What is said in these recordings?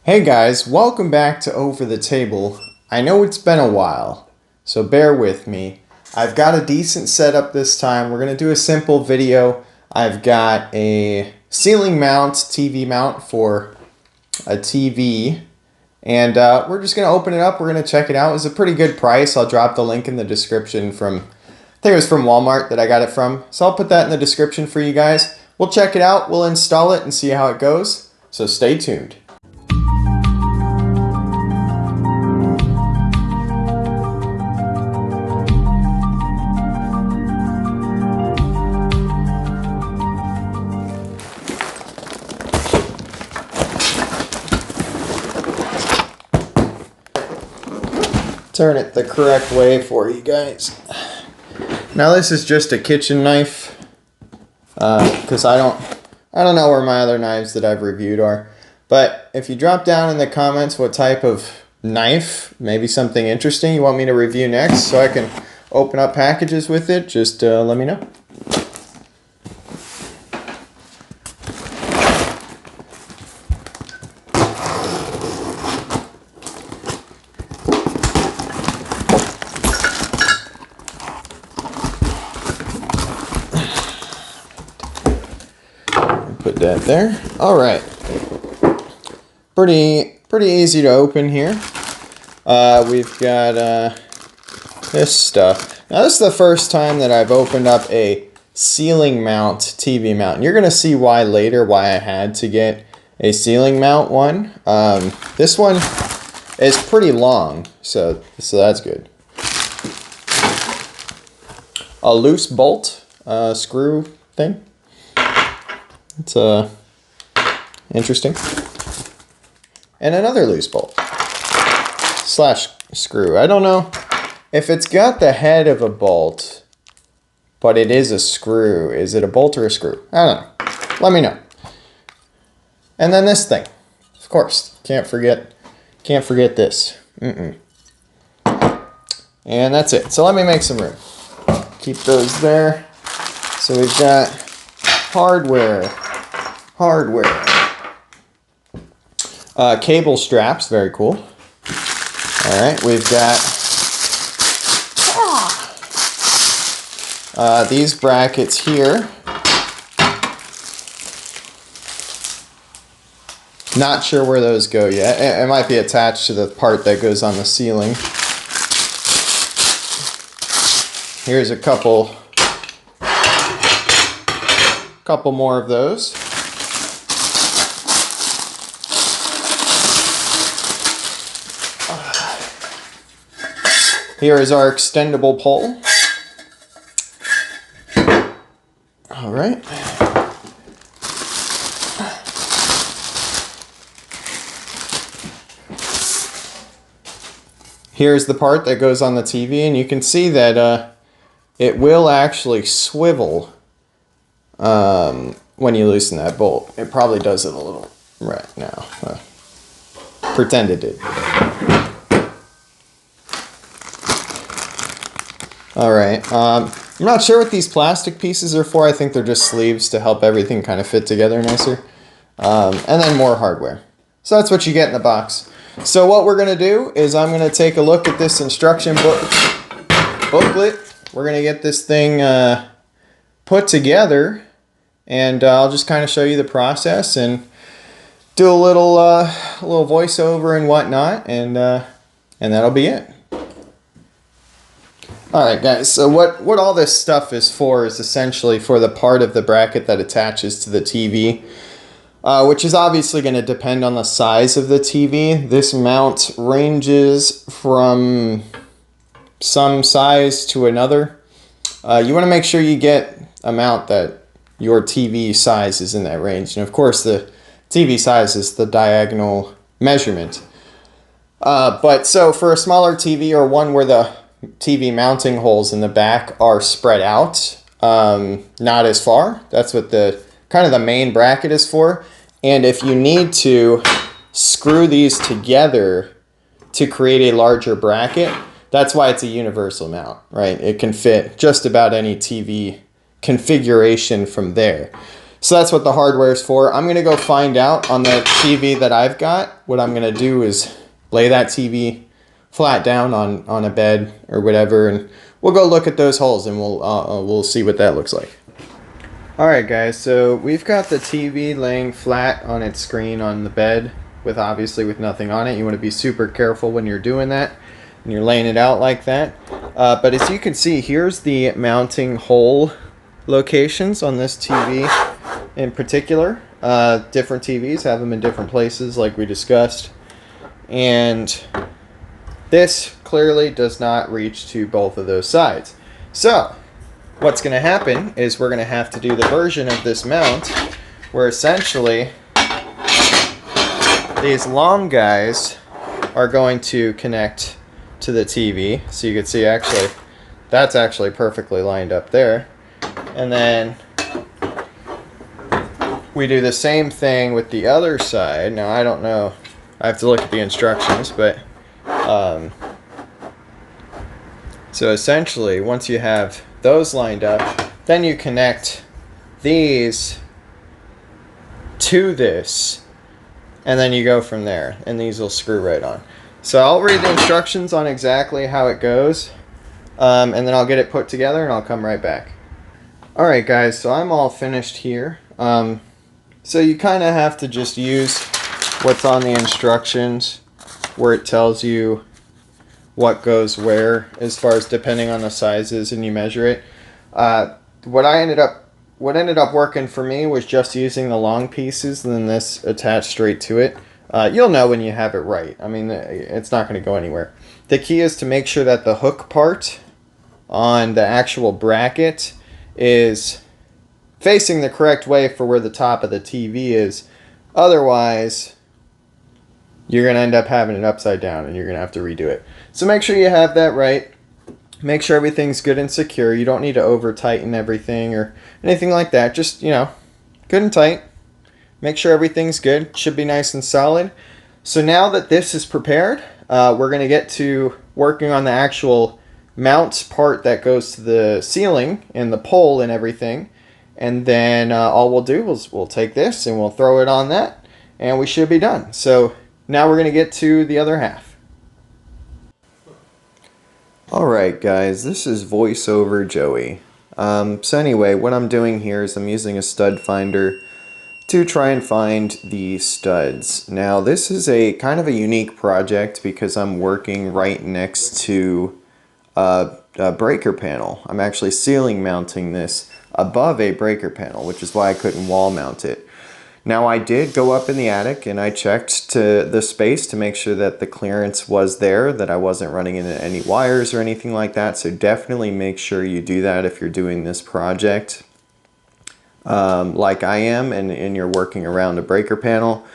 Hey guys, welcome back to Over the Table. I know it's been a while, so bear with me. I've got a decent setup this time. We're going to do a simple video. I've got a ceiling mount, TV mount for a TV, and we're just going to open it up. We're going to check it out. It's a pretty good price. I'll drop the link in the description from, I think it was from Walmart that I got it from. So I'll put that in the description for you guys. We'll check it out. We'll install it and see how it goes. So stay tuned. Turn it the correct way for you guys. Now this is just a kitchen knife because I don't know where my other knives that I've reviewed are. But if you drop down in the comments what type of knife, maybe something interesting you want me to review next so I can open up packages with it, just let me know. Put that there. All right. Pretty easy to open here. We've got this stuff. Now this is the first time that I've opened up a ceiling mount TV mount. And you're going to see why later, why I had to get a ceiling mount one. This one is pretty long, so that's good. A loose bolt screw thing. It's interesting. And another loose bolt slash screw. I don't know if it's got the head of a bolt, but it is a screw. Is it a bolt or a screw? I don't know. Let me know. And then this thing, of course, can't forget this. And that's it. So let me make some room. Keep those there. So we've got hardware. Cable straps, very cool. All right, we've got these brackets here. Not sure where those go yet. It might be attached to the part that goes on the ceiling. Here's a couple more of those. Here is our extendable pole. All right. Here's the part that goes on the TV, and you can see that it will actually swivel when you loosen that bolt. It probably does it a little right now. Pretend it did. All right, I'm not sure what these plastic pieces are for. I think they're just sleeves to help everything kind of fit together nicer. And then more hardware. So that's what you get in the box. So what we're going to do is I'm going to take a look at this instruction booklet. We're going to get this thing put together, and I'll just kind of show you the process and do a little voiceover and whatnot, and that'll be it. Alright guys, so what all this stuff is for is essentially for the part of the bracket that attaches to the TV, which is obviously going to depend on the size of the TV. This mount ranges from some size to another. You want to make sure you get a mount that your TV size is in that range. And of course the TV size is the diagonal measurement. But so for a smaller TV, or one where the TV mounting holes in the back are spread out, not as far. That's what the kind of the main bracket is for. And if you need to screw these together to create a larger bracket, that's why it's a universal mount, right? It can fit just about any TV configuration from there. So that's what the hardware is for. I'm going to go find out on the TV that I've got. What I'm going to do is lay that TV flat down on a bed or whatever, and we'll go look at those holes, and we'll see what that looks like. Alright guys, so we've got the TV laying flat on its screen on the bed, obviously with nothing on it. You want to be super careful when you're doing that and you're laying it out like that. But as you can see, here's the mounting hole locations on this TV in particular. Different TVs have them in different places like we discussed, and this clearly does not reach to both of those sides. So what's going to happen is we're going to have to do the version of this mount where essentially these long guys are going to connect to the TV. So you can see actually that's actually perfectly lined up there. And then we do the same thing with the other side. Now I don't know, I have to look at the instructions, but so essentially once you have those lined up, then you connect these to this, and then you go from there, and these will screw right on. So I'll read the instructions on exactly how it goes, and then I'll get it put together and I'll come right back. Alright guys, so I'm all finished here. So you kind of have to just use what's on the instructions where it tells you what goes where as far as depending on the sizes, and you measure it. What ended up working for me was just using the long pieces and then this attached straight to it. You'll know when you have it right. I mean, it's not going to go anywhere. The key is to make sure that the hook part on the actual bracket is facing the correct way for where the top of the TV is. Otherwise, you're going to end up having it upside down and you're going to have to redo it. So make sure you have that right. Make sure everything's good and secure. You don't need to over tighten everything or anything like that. Just, you know, good and tight. Make sure everything's good. Should be nice and solid. So now that this is prepared, we're going to get to working on the actual mount part that goes to the ceiling and the pole and everything. And then all we'll do is we'll take this and we'll throw it on that, and we should be done. So now we're going to get to the other half. Alright guys, this is voiceover Joey. So anyway, what I'm doing here is I'm using a stud finder to try and find the studs. Now this is a kind of a unique project because I'm working right next to a breaker panel. I'm actually ceiling mounting this above a breaker panel, which is why I couldn't wall mount it. Now I did go up in the attic and I checked to the space to make sure that the clearance was there, that I wasn't running into any wires or anything like that. So definitely make sure you do that if you're doing this project like I am, and you're working around a breaker panel.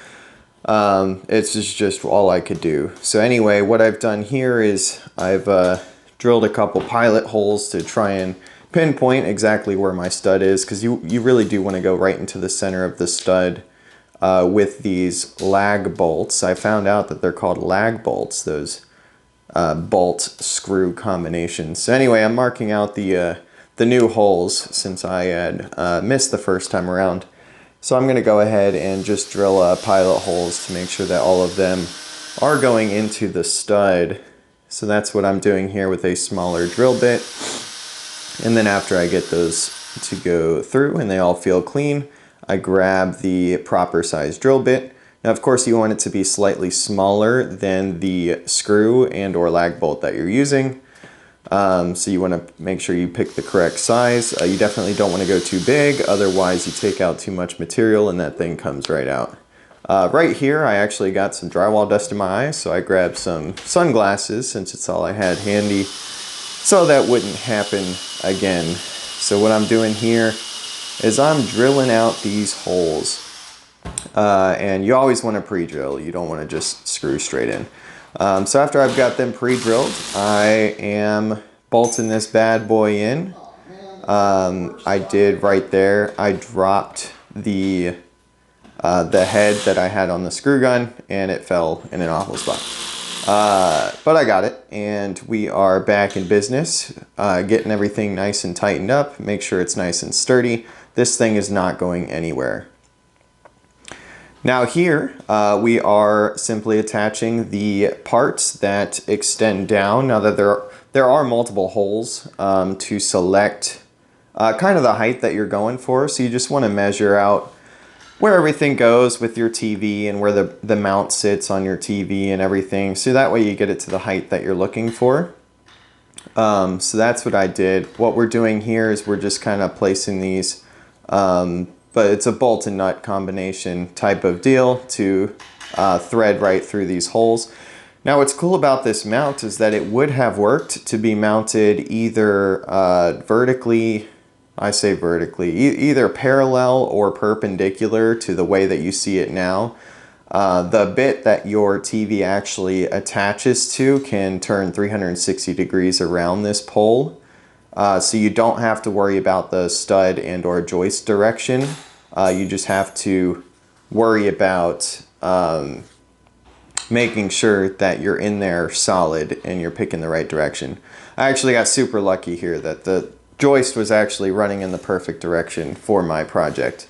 It's just all I could do. So anyway, what I've done here is I've drilled a couple pilot holes to try and pinpoint exactly where my stud is, because you really do want to go right into the center of the stud with these lag bolts. I found out that they're called lag bolts, those bolt screw combinations. So anyway, I'm marking out the new holes since I had missed the first time around. So I'm going to go ahead and just drill pilot holes to make sure that all of them are going into the stud. So that's what I'm doing here with a smaller drill bit. And then after I get those to go through and they all feel clean, I grab the proper size drill bit. Now of course you want it to be slightly smaller than the screw and or lag bolt that you're using. So you want to make sure you pick the correct size. You definitely don't want to go too big, otherwise you take out too much material and that thing comes right out. Right here I actually got some drywall dust in my eyes, so I grabbed some sunglasses since it's all I had handy, so that wouldn't happen again. So what I'm doing here is I'm drilling out these holes. And you always want to pre-drill. You don't want to just screw straight in. So after I've got them pre-drilled, I am bolting this bad boy in. I did right there. I dropped the head that I had on the screw gun, and it fell in an awful spot. But I got it, and we are back in business, getting everything nice and tightened up, make sure it's nice and sturdy. this thing is not going anywhere. Now here, we are simply attaching the parts that extend down. Now that there are multiple holes to select kind of the height that you're going for, so you just want to measure out where everything goes with your TV and where the mount sits on your TV and everything, so that way you get it to the height that you're looking for. So that's what I did. What we're doing here is we're just kind of placing these, but it's a bolt and nut combination type of deal to thread right through these holes. Now what's cool about this mount is that it would have worked to be mounted either vertically, I say vertically, either parallel or perpendicular to the way that you see it now. The bit that your TV actually attaches to can turn 360 degrees around this pole. So you don't have to worry about the stud and or joist direction. You just have to worry about making sure that you're in there solid and you're picking the right direction. I actually got super lucky here that the joist was actually running in the perfect direction for my project.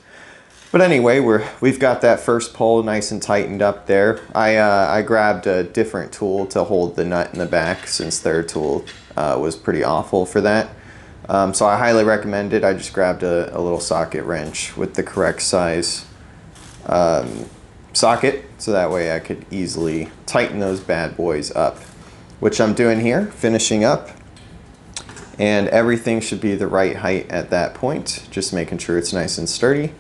But anyway, we've got that first pole nice and tightened up there. I grabbed a different tool to hold the nut in the back since their tool was pretty awful for that. So I highly recommend it. I just grabbed a little socket wrench with the correct size socket, so that way I could easily tighten those bad boys up, which I'm doing here, finishing up. And everything should be the right height at that point, just making sure it's nice and sturdy.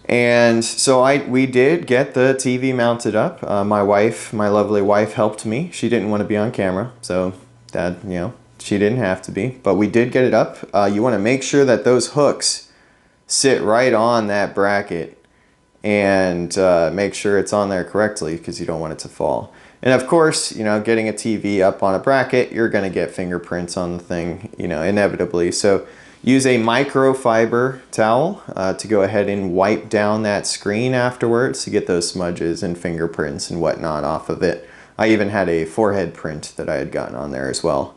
And so we did get the TV mounted up. My lovely wife helped me. She didn't want to be on camera, so that, you know, she didn't have to be, but we did get it up. You want to make sure that those hooks sit right on that bracket and make sure it's on there correctly, because you don't want it to fall. And of course, you know, getting a TV up on a bracket, you're going to get fingerprints on the thing, you know, inevitably. So use a microfiber towel to go ahead and wipe down that screen afterwards to get those smudges and fingerprints and whatnot off of it. I even had a forehead print that I had gotten on there as well.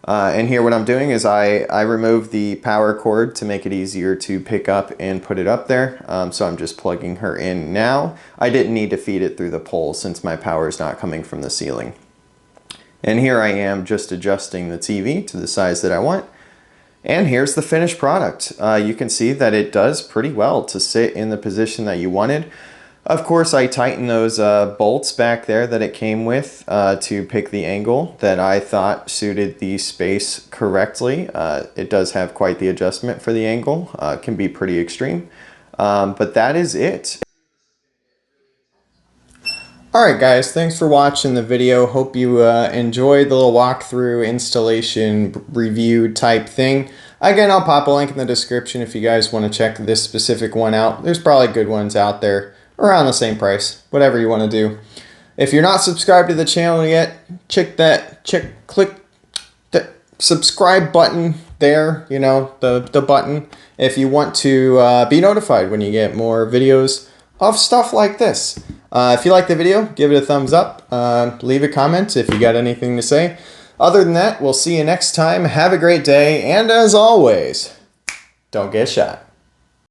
And here what I'm doing is I removed the power cord to make it easier to pick up and put it up there. So I'm just plugging her in now. I didn't need to feed it through the pole since my power is not coming from the ceiling. And here I am just adjusting the TV to the size that I want. And here's the finished product. You can see that it does pretty well to sit in the position that you wanted. Of course, I tightened those bolts back there that it came with to pick the angle that I thought suited the space correctly. It does have quite the adjustment for the angle. It can be pretty extreme, but that is it. Alright guys, thanks for watching the video. Hope you enjoyed the little walkthrough installation review type thing. Again, I'll pop a link in the description if you guys want to check this specific one out. There's probably good ones out there around the same price, whatever you want to do. If you're not subscribed to the channel yet, click the subscribe button there, you know, the button, if you want to be notified when you get more videos of stuff like this. If you like the video, give it a thumbs up, leave a comment if you got anything to say. Other than that, we'll see you next time. Have a great day, and as always, don't get shot.